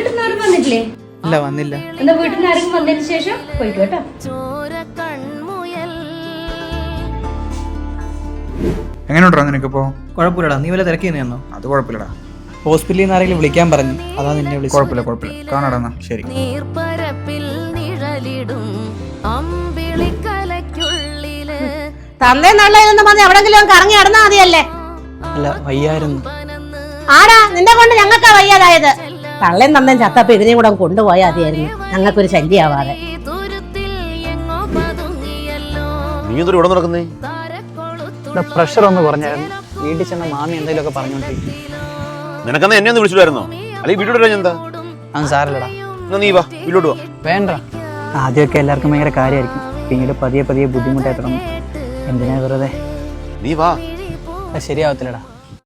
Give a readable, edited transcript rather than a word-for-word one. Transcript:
വീട്ടിൽ നിന്ന് ആരും വന്നിട്ടില്ലേ? ഇല്ല, വന്നില്ല. എന്താ വീട്ടിൽ നിന്ന് ആരെങ്കിലും വന്നതിന് ശേഷം പോയിട്ട് കേട്ടോ. എങ്ങനെയുണ്ടോ നിനക്കിപ്പോ? കുഴപ്പമില്ലടാ. നീ വല്ല തിരക്കി തന്നെയാണോ? അത് കുഴപ്പമില്ലടാ. ഹോസ്പിറ്റലിൽ നിന്ന് ആരെങ്കിലും വിളിക്കാൻ പറഞ്ഞു, അതാ നിന്നെ വിളിച്ചു. കുഴപ്പമില്ല. കാണാടാ, ശരി. തന്നേ നല്ലതെന്ന് പറഞ്ഞ് എവിടെങ്കിലും കറങ്ങി നടന്നാ മതിയല്ലേ? അല്ല, വയ്യായിരുന്നു. ആടാ നിന്നെ കൊണ്ട് ഞങ്ങൾക്കാ വയ്യാതായത്. തള്ളേം തന്നേം ചത്തപ്പോ ഇതിനെയും കൂടെ കൊണ്ടുപോയാൽ മതിയായിരുന്നു, ഞങ്ങൾക്കൊരു ശല്യമാവാതെ. പ്രഷർ ഒന്ന് കുറഞ്ഞായിരുന്നു. വീട്ടിൽ ചെന്ന മാമി എന്തെങ്കിലുമൊക്കെ പറഞ്ഞോണ്ടിരിക്കും. നിനക്കെന്നാ എന്നെ ഒന്ന് വിളിച്ചിട്ടായിരുന്നോ? അല്ലെങ്കിൽ വീട്ടിലോട്ട് എന്താ? അത് സാരല്ലടാ. നീ വാ, വീട്ടിലോട്ട് വാ. വേണ്ട, ആദ്യമൊക്കെ എല്ലാവർക്കും ഭയങ്കര കാര്യമായിരിക്കും, പിന്നീട് പതിയെ ബുദ്ധിമുട്ടായി തുടങ്ങും. എന്തിനാ വെറുതെ? നീ വാ. ശരിയാവത്തില്ലടാ.